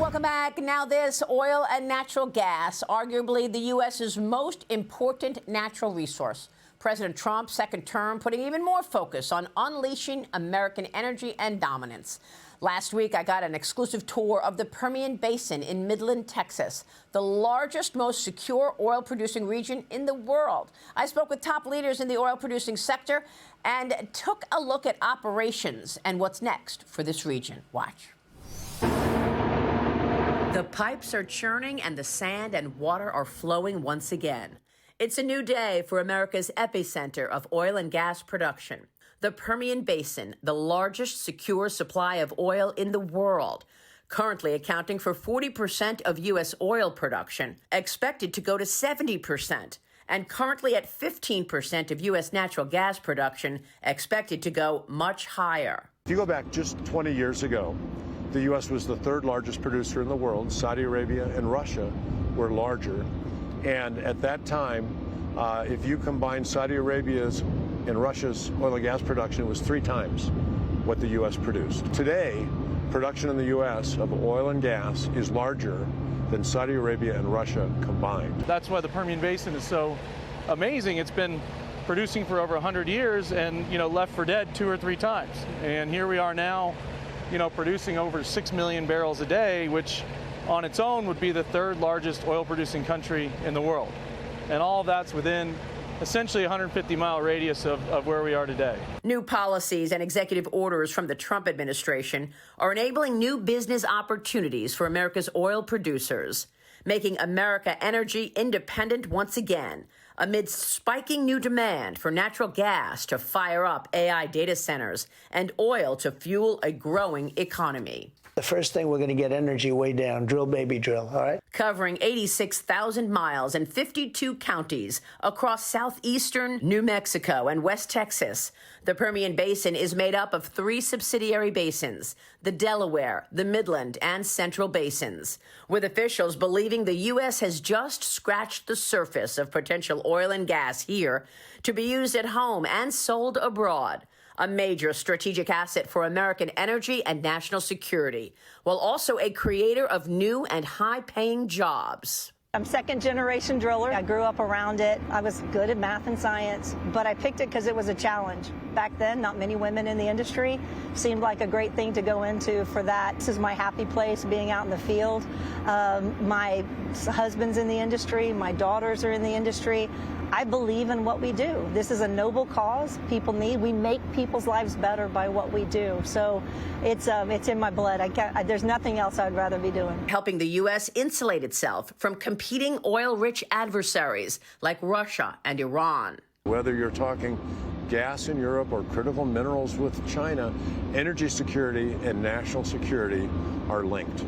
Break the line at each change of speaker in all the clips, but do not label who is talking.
Welcome back. Now this, oil and natural gas, arguably the U.S.'s most important natural resource. President Trump's second term putting even more focus on unleashing American energy and dominance. Last week, I got an exclusive tour of the Permian Basin in Midland, Texas, the largest, most secure oil-producing region in the world. I spoke with top leaders in the oil-producing sector and took a look at operations and what's next for this region. Watch. The pipes are churning and the sand and water are flowing once again. It's a new day for America's epicenter of oil and gas production. The Permian Basin, the largest secure supply of oil in the world, currently accounting for 40% of U.S. oil production, expected to go to 70%, and currently at 15% of U.S. natural gas production, expected to go much higher.
If you go back just 20 years ago, the U.S. was the third largest producer in the world. Saudi Arabia and Russia were larger. And at that time, if you combine Saudi Arabia's and Russia's oil and gas production, it was 3 times what the U.S. produced. Today, production in the U.S. of oil and gas is larger than Saudi Arabia and Russia combined.
That's why the Permian Basin is so amazing. It's been producing for over 100 years and, left for dead 2 or 3 times. And here we are now, producing over 6 million barrels a day, which on its own would be the 3rd largest oil-producing country in the world. And all of that's within essentially a 150-mile radius of where we are today.
New policies and executive orders from the Trump administration are enabling new business opportunities for America's oil producers, making America energy independent once again, amidst spiking new demand for natural gas to fire up AI data centers and oil to fuel a growing economy.
The first thing, we're going to get energy way down. Drill, baby, drill. All right?
Covering 86,000 miles and 52 counties across southeastern New Mexico and West Texas, the Permian Basin is made up of 3 subsidiary basins, the Delaware, the Midland, and Central Basins, with officials believing the U.S. has just scratched the surface of potential oil and gas here to be used at home and sold abroad. A major strategic asset for American energy and national security, while also a creator of new and high-paying jobs.
I'm second-generation driller. I grew up around it. I was good at math and science, but I picked it because it was a challenge. Back then, not many women in the industry. Seemed like a great thing to go into for that. This is my happy place, being out in the field. My husband's in the industry. My daughters are in the industry. I believe in what we do. This is a noble cause people need. We make people's lives better by what we do. So it's in my blood. There's nothing else I'd rather be doing.
Helping the U.S. insulate itself from competing oil-rich adversaries like Russia and Iran.
Whether you're talking gas in Europe or critical minerals with China, energy security and national security are linked.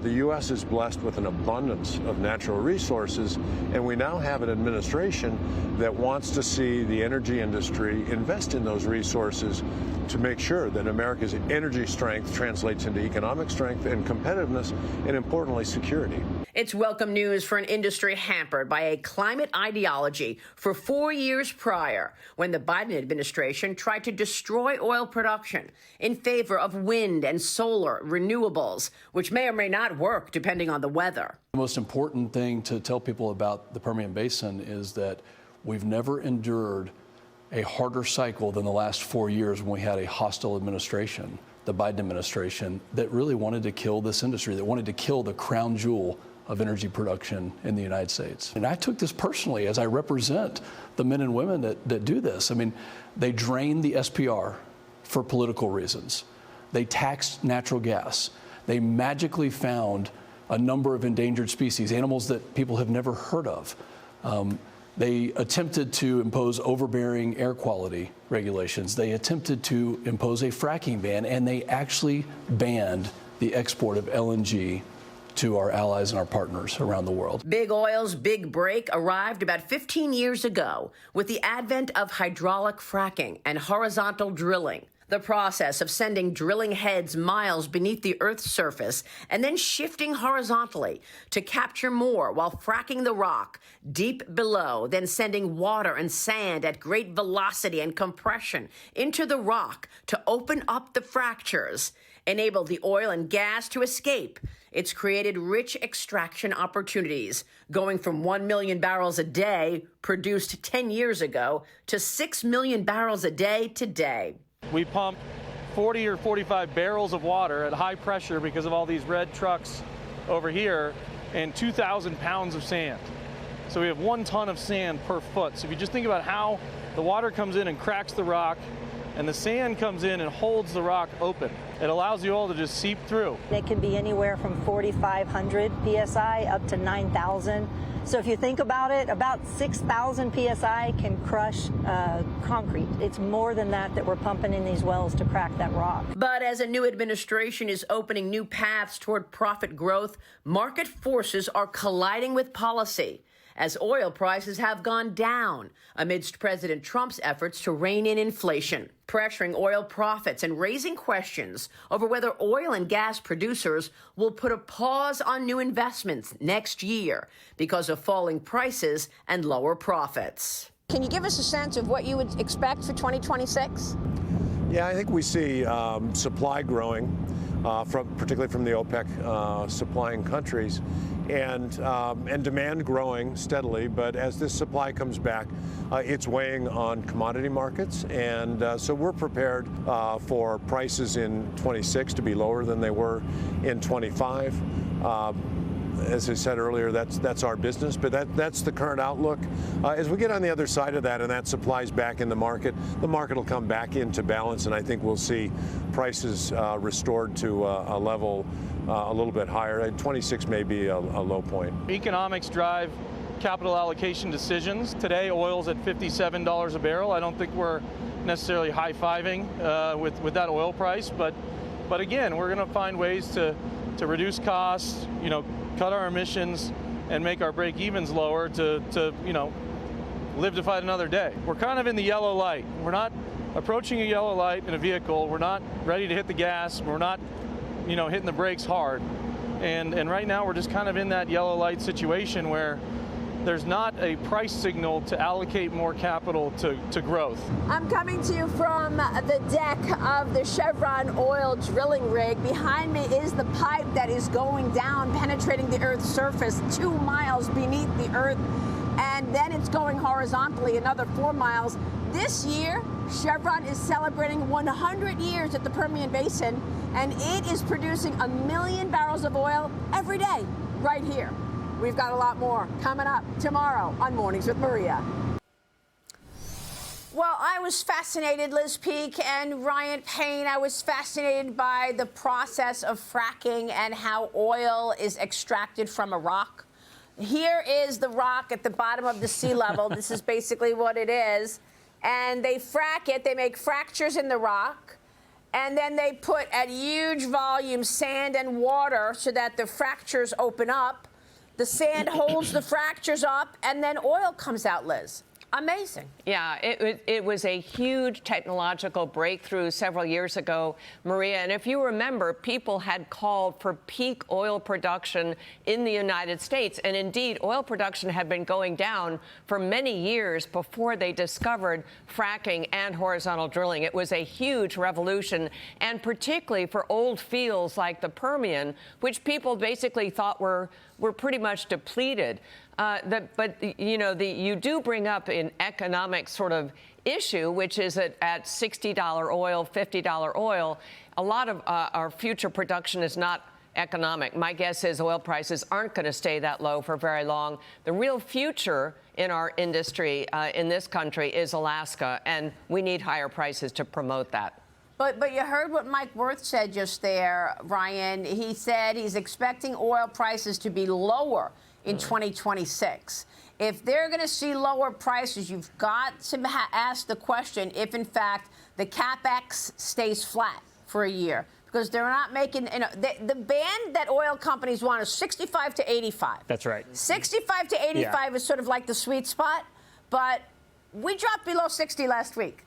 The U.S. is blessed with an abundance of natural resources, and we now have an administration that wants to see the energy industry invest in those resources to make sure that America's energy strength translates into economic strength and competitiveness, and importantly, security.
It's welcome news for an industry hampered by a climate ideology for 4 years prior, when the Biden administration tried to destroy oil production in favor of wind and solar renewables, which may or may not work depending on the weather.
The most important thing to tell people about the Permian Basin is that we've never endured a harder cycle than the last 4 years when we had a hostile administration, the Biden administration, that really wanted to kill this industry, that wanted to kill the crown jewel of energy production in the United States. And I took this personally as I represent the men and women that do this. I mean, they drained the SPR for political reasons. They taxed natural gas. They magically found a number of endangered species, animals that people have never heard of. They attempted to impose overbearing air quality regulations. They attempted to impose a fracking ban, and they actually banned the export of LNG to our allies and our partners around the world.
Big Oil's big break arrived about 15 years ago with the advent of hydraulic fracking and horizontal drilling. The process of sending drilling heads miles beneath the Earth's surface and then shifting horizontally to capture more while fracking the rock deep below, then sending water and sand at great velocity and compression into the rock to open up the fractures, enabled the oil and gas to escape It's created rich extraction opportunities, going from 1 million barrels a day produced 10 years ago to 6 million barrels a day today.
We pump 40 or 45 barrels of water at high pressure because of all these red trucks over here, and 2,000 pounds of sand. So we have 1 ton of sand per foot. So if you just think about how the water comes in and cracks the rock, and the sand comes in and holds the rock open, it allows the oil to just seep through.
It can be anywhere from 4,500 PSI up to 9,000. So if you think about it, about 6,000 PSI can crush concrete. It's more than that we're pumping in these wells to crack that rock.
But as a new administration is opening new paths toward profit growth, market forces are colliding with policy as oil prices have gone down amidst President Trump's efforts to rein in inflation, pressuring oil profits and raising questions over whether oil and gas producers will put a pause on new investments next year because of falling prices and lower profits.
Can you give us a sense of what you would expect for 2026?
Yeah, I think we see supply growing, particularly from the OPEC supplying countries, and demand growing steadily. But as this supply comes back, it's weighing on commodity markets, and so we're prepared for prices in 26 to be lower than they were in 25. As I said earlier, that's our business, but that's the current outlook. As we get on the other side of that and that supply's back in the market will come back into balance, and I think we'll see prices restored to a level a little bit higher. 26 may be a low point.
Economics drive capital allocation decisions. Today, oil's at $57 a barrel. I don't think we're necessarily high-fiving with that oil price, but again, we're going to find ways to reduce costs, cut our emissions, and make our break-evens lower to live to fight another day. We're kind of in the yellow light. We're not approaching a yellow light in a vehicle. We're not ready to hit the gas. We're not, hitting the brakes hard. And right now we're just kind of in that yellow light situation where there's not a price signal to allocate more capital to growth.
I'm coming to you from the deck of the Chevron oil drilling rig. Behind me is the pipe that is going down, penetrating the Earth's surface 2 miles beneath the Earth, and then it's going horizontally another 4 miles. This year, Chevron is celebrating 100 years at the Permian Basin, and it is producing 1 million barrels of oil every day right here. We've got a lot more coming up tomorrow on Mornings with Maria. Well, I was fascinated, Liz Peek and Ryan Payne. I was fascinated by the process of fracking and how oil is extracted from a rock. Here is the rock at the bottom of the sea level. This is basically what it is. And they frack it. They make fractures in the rock. And then they put at huge volume sand and water so that the fractures open up. The sand holds the fractures up, and then oil comes out, Liz. Amazing.
Yeah, it was a huge technological breakthrough several years ago, Maria. And if you remember, people had called for peak oil production in the United States. And indeed, oil production had been going down for many years before they discovered fracking and horizontal drilling. It was a huge revolution, and particularly for old fields like the Permian, which people basically thought were pretty much depleted. You do bring up an economic sort of issue, which is at $60 oil, $50 oil, a lot of our future production is not economic. My guess is oil prices aren't going to stay that low for very long. The real future in our industry in this country is Alaska, and we need higher prices to promote that.
But you heard what Mike Wirth said just there, Ryan. He said he's expecting oil prices to be lower in 2026. If they're going to see lower prices, you've got to ask the question if, in fact, the CapEx stays flat for a year. Because they're not making, the band that oil companies want is 65 to 85.
That's right.
65 to 85 is sort of like the sweet spot, but we dropped below 60 last week.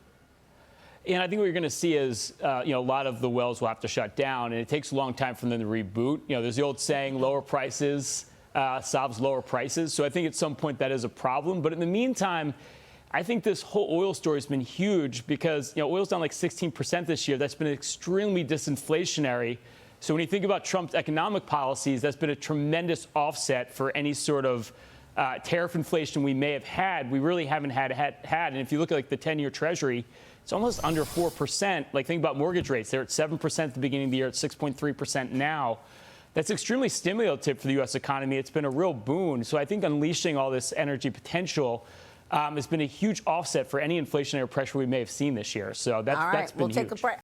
And I think what you're going to see is, a lot of the wells will have to shut down, and it takes a long time for them to reboot. There's the old saying, lower prices solves lower prices. So I think at some point that is a problem. But in the meantime, I think this whole oil story has been huge because, oil's down like 16% this year. That's been extremely disinflationary So when you think about Trump's economic policies, that's been a tremendous offset for any sort of tariff inflation we may have had. We really haven't had. And if you look at like the 10-year Treasury, it's almost under 4%. Like think about mortgage rates. They're at 7% at the beginning of the year, at 6.3% now. That's extremely stimulative for the U.S. economy. It's been a real boon. So I think unleashing all this energy potential has been a huge offset for any inflationary pressure we may have seen this year. So that's been huge.
We'll take a break.